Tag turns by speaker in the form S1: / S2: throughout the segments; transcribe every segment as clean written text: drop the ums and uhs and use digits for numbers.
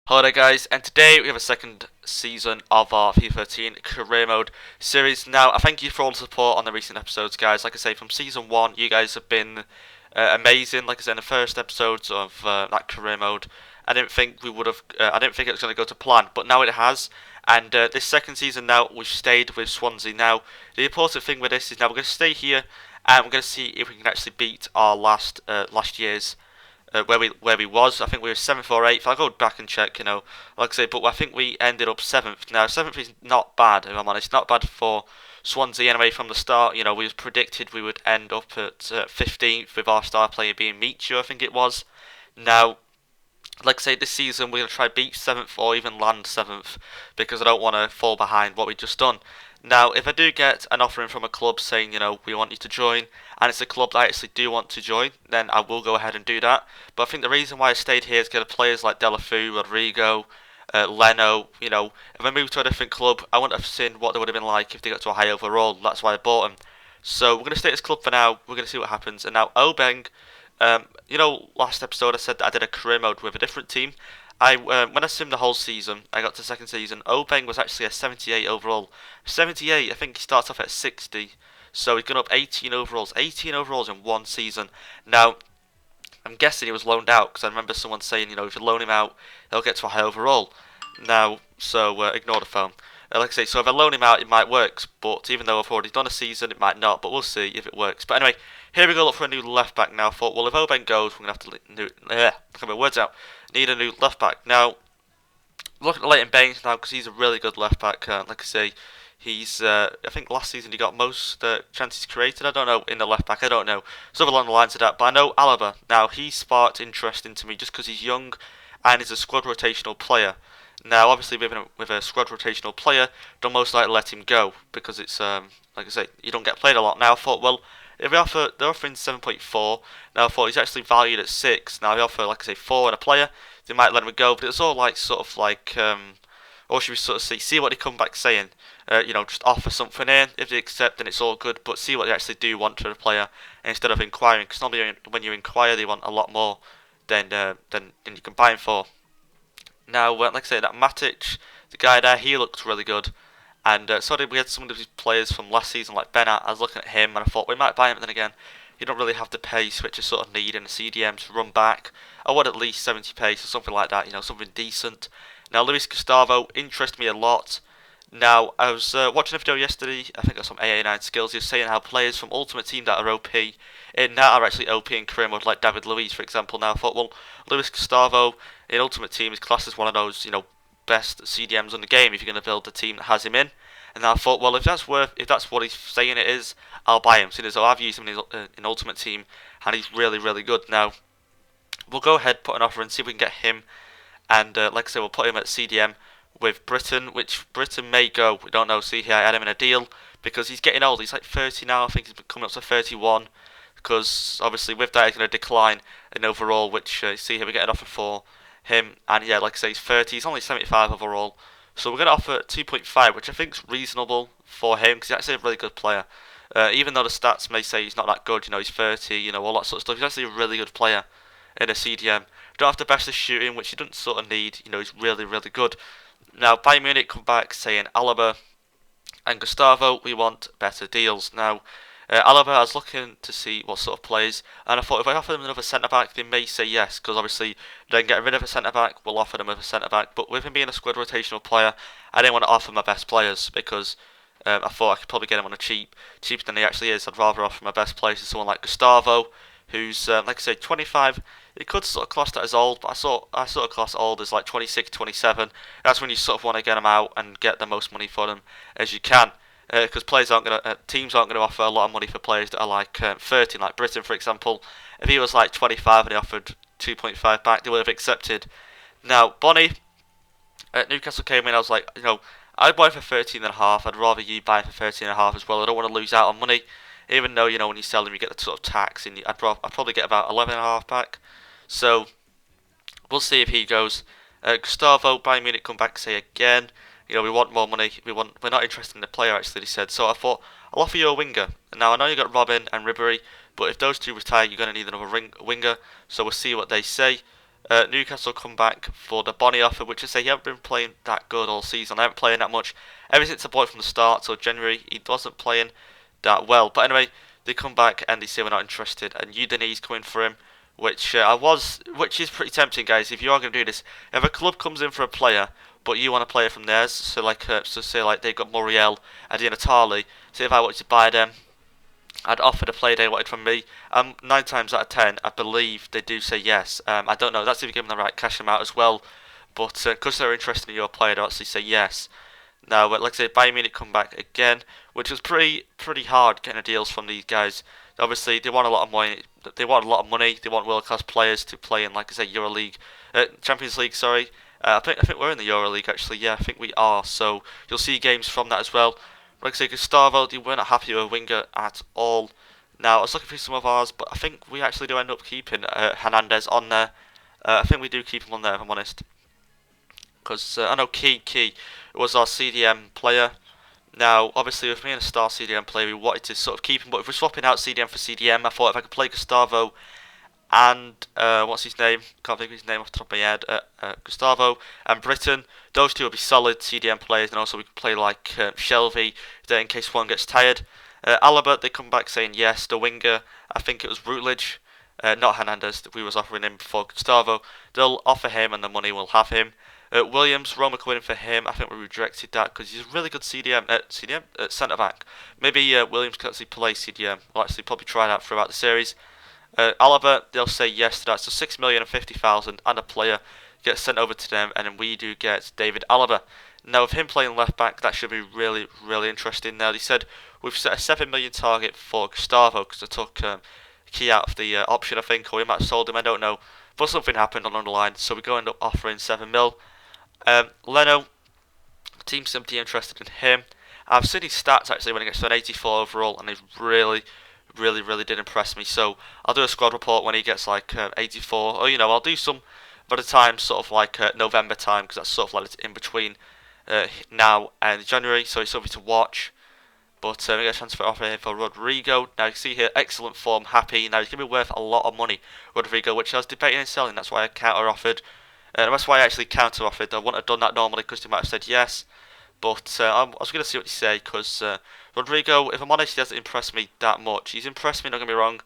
S1: Hello there guys, and today we have a second season of our FIFA 13 Career Mode series. Now, I thank you for all the support on the recent episodes, guys. Like I say, from Season 1, you guys have been amazing. Like I said, in the first episodes of that Career Mode, I didn't think we would have, I didn't think it was going to go to plan, but now it has. And this second season now, we've stayed with Swansea. Now, the important thing with this is now we're going to stay here, and we're going to see if we can actually beat our last year's where we was. I think we were seventh or eighth. I'll go back and check. Like I say, but I think we ended up seventh. Now seventh is not bad, if I'm honest. Not bad for Swansea anyway from the start. We was predicted we would end up at 15th with our star player being Michu, I think it was. Now, like I say, this season we're going to try beat 7th or even land 7th because I don't want to fall behind what we've just done. Now, if I do get an offering from a club saying, we want you to join, and it's a club that I actually do want to join, then I will go ahead and do that. But I think the reason why I stayed here is to get players like Delafu, Rodrigo, Leno. If I moved to a different club, I wouldn't have seen what they would have been like if they got to a high overall. That's why I bought them. So we're going to stay at this club for now. We're going to see what happens. And now Obeng, last episode I said that I did a career mode with a different team. When I simmed the whole season, I got to the second season. Obeng was actually a 78 overall. 78, I think he starts off at 60. So he's gone up 18 overalls. 18 overalls in one season. Now, I'm guessing he was loaned out because I remember someone saying, if you loan him out, he'll get to a high overall. Now, so ignore the phone. Like I say, so if I loan him out, it might work. But even though I've already done a season, it might not. But we'll see if it works. But anyway, here we go. Look for a new left back now. I thought, well, if Obeng goes, we're gonna have to get my words out. Need a new left back now. Look at Leighton Baines now because he's a really good left back. Like I say, he's I think last season he got most chances created. I don't know in the left back. I don't know. Something along the lines of that. But I know Alaba now. He sparked interest into me just because he's young and he's a squad rotational player. Now, obviously, with a squad rotational player, don't most likely let him go because it's like I say, you don't get played a lot. Now, I thought, well, if they're offering 7.4. Now, I thought he's actually valued at 6. Now, they offer, like I say, 4 and a player. They might let him go, but it's all like sort of like, or should we sort of see what they come back saying? Just offer something in. If they accept, then it's all good. But see what they actually do want for the player instead of inquiring. Because normally when you inquire, they want a lot more than you can buy him for. Now, like I say, that Matic, the guy there, he looked really good. And we had some of these players from last season, like Bennett. I was looking at him and I thought we might buy him, but then again, you don't really have the pace which you sort of need in a CDM to run back. I want at least 70 pace or something like that, something decent. Now, Luis Gustavo interests me a lot. Now, I was watching a video yesterday, I think it was from AA9 Skills, he was saying how players from Ultimate Team that are OP in that are actually OP in career mode, like David Luiz, for example. Now, I thought, well, Luis Gustavo in Ultimate Team is classed as one of those, best CDMs in the game if you're going to build a team that has him in. And I thought, well, if that's what he's saying it is, I'll buy him. Seeing as I've used him in Ultimate Team, and he's really, really good. Now, we'll go ahead, put an offer, and see if we can get him. And like I said, we'll put him at CDM with Britain, which Britain may go. We don't know. See here, I had him in a deal because he's getting old. He's like 30 now. I think he's coming up to 31. Because obviously with that, he's going to decline in overall. Which see here, we get an offer for him. And yeah, like I say, he's 30. He's only 75 overall. So we're going to offer 2.5, which I think is reasonable for him because he's actually a really good player. Even though the stats may say he's not that good, he's 30, all that sort of stuff. He's actually a really good player in a CDM. Don't have the best of shooting, which he doesn't sort of need. He's really, really good. Now, Bayern Munich come back saying Alaba and Gustavo, we want better deals. Now, Alaba, I was looking to see what sort of players, and I thought if I offer them another centre-back, they may say yes, because obviously then get rid of a centre-back, we'll offer them a centre-back. But with him being a squad rotational player, I didn't want to offer my best players, because I thought I could probably get him on a cheaper than he actually is. I'd rather offer my best players to someone like Gustavo, who's, like I said, 25. It could sort of class that as old, but I sort of class old as like 26, 27. That's when you sort of want to get them out and get the most money for them as you can. Because teams aren't going to offer a lot of money for players that are like 30, like Britain, for example. If he was like 25 and he offered 2.5 back, they would have accepted. Now, Bonnie at Newcastle came in. I was like, I'd buy for 13 and a half. I'd rather you buy for 13 and a half as well. I don't want to lose out on money, even though when you sell them, you get the sort of tax, and I'd probably get about 11 and a half back. So we'll see if he goes. Gustavo, Bayern Munich come back, say again. We want more money. We're not interested in the player, actually, he said. So I thought, I'll offer you a winger. Now, I know you got Robin and Ribery, but if those two retire, you're going to need another winger. So we'll see what they say. Newcastle come back for the Bonnie offer, which is say he hasn't been playing that good all season. They haven't playing that much ever since the boy from the start. So January he wasn't playing that well. But anyway, they come back and they say we're not interested, and Udinese coming for him, which is pretty tempting, guys. If you are going to do this, if a club comes in for a player, but you want a player from theirs, so say like they've got Muriel and Di Natale, say if I wanted to buy them, I'd offer the player they wanted from me. 9 times out of 10, I believe they do say yes. I don't know. That's if you give them the right cash amount as well. But because they're interested in your player, they'll actually say yes. Now, like I say, Bayern Munich come back again, which was pretty hard getting the deals from these guys. Obviously, they want a lot of money. They want a lot of money. They want world class players to play in, like I say, EuroLeague, Champions League. Sorry. I think we're in the EuroLeague actually. Yeah, I think we are. So you'll see games from that as well. Like I say, Gustavo, they were not happy with a winger at all. Now, I was looking through some of ours, but I think we actually do end up keeping Hernandez on there. I think we do keep him on there, if I'm honest. Because I know Key was our CDM player. Now, obviously, with me and a star CDM player, we wanted to sort of keep him, but if we're swapping out CDM for CDM, I thought if I could play Gustavo and what's his name? Can't think of his name off the top of my head. Gustavo and Britain. Those two will be solid CDM players, and also we can play like Shelby there in case one gets tired. Alaba, they come back saying yes. The winger, I think it was Routledge, not Hernandez. We was offering him before Gustavo. They'll offer him, and the money will have him. Williams, Roma coming in for him. I think we rejected that because he's a really good centre back. Maybe Williams can actually play CDM. We'll actually probably try that throughout the series. Alaba, they'll say yes to that. So 6,050,000 and a player gets sent over to them, and then we do get David Alaba. Now with him playing left back, that should be really interesting. Now they said we've set a 7 million target for Gustavo because I took Key out of the option, I think, or we might have sold him. I don't know, but something happened along the line, so we go end up offering 7 mil. Leno, team seem to be interested in him. I've seen his stats actually when he gets to an 84 overall, and he's really did impress me. So I'll do a squad report when he gets like 84, or I'll do some by the time sort of like November time because that's sort of like it's in between now and January. So it's something to watch. But we get a transfer offer here for Rodrigo. Now you can see here, excellent form, happy. Now he's going to be worth a lot of money, Rodrigo, which I was debating and selling. That's why I counter-offered. That's why I actually counter-offered. I wouldn't have done that normally because they might have said yes. But I was going to see what you say because Rodrigo, if I'm honest, he hasn't impressed me that much. He's impressed me, don't get me wrong,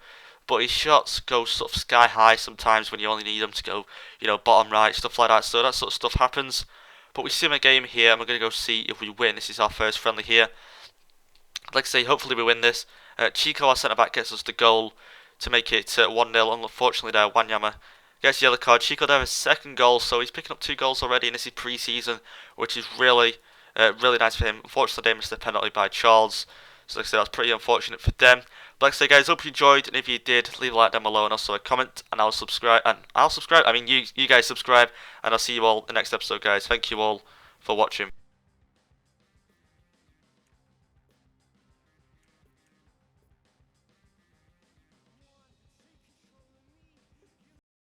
S1: but his shots go sort of sky high sometimes when you only need them to go, bottom right, stuff like that. So that sort of stuff happens. But we sim a game here, and we're going to go see if we win. This is our first friendly here. Like I say, hopefully we win this. Chico, our centre back, gets us the goal to make it 1-0. Unfortunately, there, Wanyama gets the yellow card. Chico there, his second goal, so he's picking up 2 goals already, and this is pre-season, which is really nice for him. Unfortunately, they missed the penalty by Charles. So like I said, that's pretty unfortunate for them. But like I say, guys, hope you enjoyed, and if you did, leave a like down below and also a comment, and I'll subscribe. I mean, you guys subscribe, and I'll see you all in the next episode, guys. Thank you all for watching.